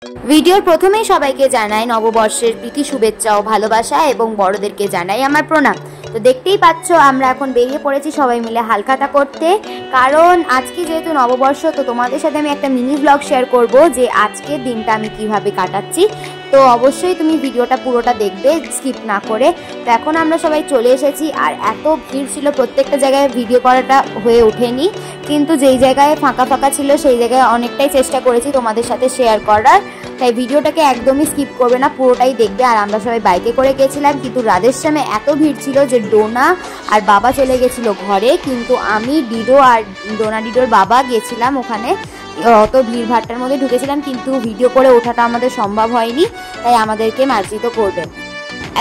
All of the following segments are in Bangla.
ভিডিওর প্রথমেই সবাইকে জানাই নববর্ষের প্রীতি শুভেচ্ছা ও ভালোবাসা এবং বড়দেরকে জানাই আমার প্রণাম। তো দেখতেই পাচ্ছ আমরা এখন বেরিয়ে পড়েছি সবাই মিলে হালখাতা করতে, কারণ আজকে যেহেতু নববর্ষ তো তোমাদের সাথে আমি একটা মিনি ব্লগ শেয়ার করব যে আজকের দিনটা আমি কিভাবে কাটাচ্ছি। তো অবশ্যই তুমি ভিডিওটা পুরোটা দেখবে স্কিপ না করে। তো এখন আমরা সবাই চলে এসেছি, আর এত ভিড় ছিল প্রত্যেকটা জায়গায় ভিডিও করাটা হয়ে ওঠেনি, কিন্তু যেই জায়গায় ফাঁকা ফাঁকা ছিল সেই জায়গায় অনেকটাই চেষ্টা করেছি তোমাদের সাথে শেয়ার করার। তাই ভিডিওটাকে একদমই স্কিপ করবে না, পুরোটাই দেখবে। আর আমরা সবাই বাইকে করে গেছিলাম, কিন্তু রাধেশ্যামে এত ভিড় ছিল যে ডোনা আর বাবা চলে গেছিলো ঘরে, কিন্তু আমি ডিডো আর ডোনা ডিডোর বাবা গেছিলাম ওখানে। অত ভিড় ভাট্টার মধ্যে ঢুকেছিলাম, কিন্তু ভিডিও করে ওঠাটা আমাদের সম্ভব হয়নি, তাই আমাদেরকে মার্জিত করবেন।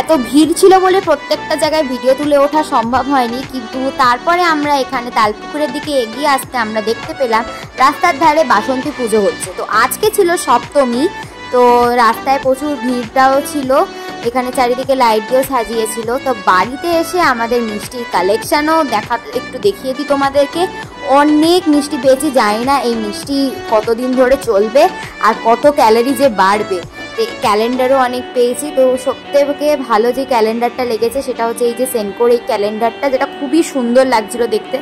এত ভিড় ছিল বলে প্রত্যেকটা জায়গায় ভিডিও তুলে ওঠা সম্ভব হয়নি, কিন্তু তারপরে আমরা এখানে তালপুকুরের দিকে এগিয়ে আসতে আমরা দেখতে পেলাম রাস্তার ধারে বাসন্তী পুজো হচ্ছে। তো আজকে ছিল সপ্তমী, তো রাস্তায় প্রচুর ভিড়টাও ছিল, এখানে চারিদিকে লাইট দিয়েও সাজিয়েছিল। তো বাড়িতে এসে আমাদের মিষ্টির কালেকশানও একটু দেখিয়ে দিই তোমাদেরকে। অনেক মিষ্টি পেয়েছি, জানি না এই মিষ্টি কতদিন ধরে চলবে আর কত ক্যালোরি যে বাড়বে। ক্যালেন্ডারও অনেক পেয়েছি। তো সবথেকে ভালো যে ক্যালেন্ডারটা লেগেছে সেটা হচ্ছে এই যে সেনকোর এই ক্যালেন্ডারটা, যেটা খুবই সুন্দর লাগছিল দেখতে।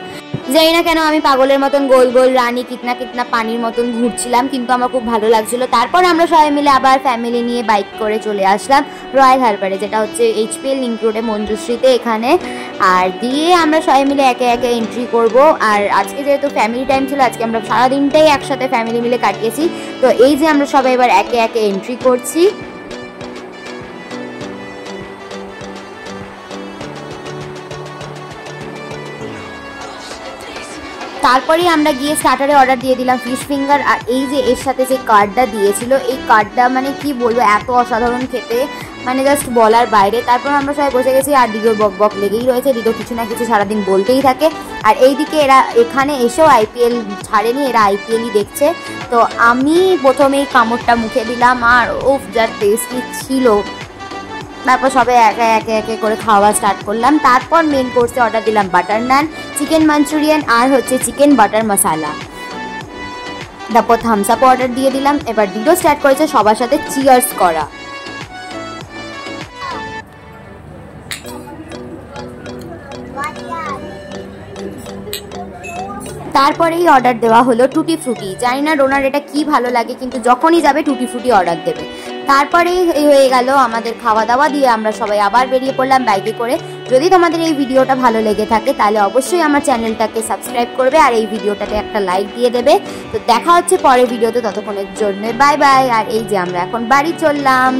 জানি না কেন আমি পাগলের মতন গোল গোল রানী কিতনা কিতনা পানির মতন ঘুরছিলাম, কিন্তু আমার খুব ভালো লাগছিল। তারপর আমরা সবাই মিলে আবার ফ্যামিলি নিয়ে বাইক করে চলে আসলাম রয়্যাল হারবারে, যেটা হচ্ছে HPL লিংক রোডে মঞ্জুশ্রীতে এখানে। আর দিয়ে আমরা সবাই মিলে একে একে এন্ট্রি করব। আর আজকে যেহেতু ফ্যামিলি টাইম ছিল, আজকে আমরা সারাদিনটাই একসাথে ফ্যামিলি মিলে কাটিয়েছি। তো এই যে আমরা সবাই এবার একে একে এন্ট্রি করছি। তারপরেই আমরা গিয়ে স্টার্টারে অর্ডার দিয়ে দিলাম ফিশ ফিঙ্গার। আর এই যে এর সাথে যে কার্ডটা দিয়েছিল, এই কার্ডটা মানে কি বলবো, এত অসাধারণ খেতে, মানে জাস্ট বলার বাইরে। তারপর আমরা সবাই বসে গেছি, আর ডিডোর বক বক লেগেই রয়েছে, ডিডো কিছু না কিছু সারাদিন বলতেই থাকে। আর এইদিকে এরা এখানে এসেও IPL ছাড়েনি, এরা IPLই দেখছে। তো আমি প্রথমেই কামড়টা মুখে দিলাম, আর উফ যা টেস্টি ছিল। তারপর সবাই একে একে করে খাওয়া স্টার্ট করলাম। তারপর মেন কোর্সে অর্ডার দিলাম বাটার নান, চিকেন মাঞ্চুরিয়ান আর হচ্ছে চিকেন বাটার মশালা। তারপর থামস আপ অর্ডার দিয়ে দিলাম। এবার ডিডো স্টার্ট করেছে সবার সাথে চিয়ার্স করা। তারপরেই অর্ডার দেওয়া হলো টুটি ফ্রুটি। জানি না ডোনার এটা কি ভালো লাগে, কিন্তু যখনই যাবে টুটি ফ্রুটি অর্ডার দেবে। তারপরেই হয়ে গেল আমাদের খাওয়া দাওয়া, দিয়ে আমরা সবাই আবার বেরিয়ে পড়লাম বাইকে করে। যদি তোমাদের এই ভিডিওটা ভালো লেগে থাকে তাহলে অবশ্যই আমার চ্যানেলটাকে সাবস্ক্রাইব করবে আর এই ভিডিওটাতে একটা লাইক দিয়ে দেবে। তো দেখা হচ্ছে পরের ভিডিওতে, ততক্ষণের জন্য বাই বাই। আর এই যে আমরা এখন বাড়ি চললাম।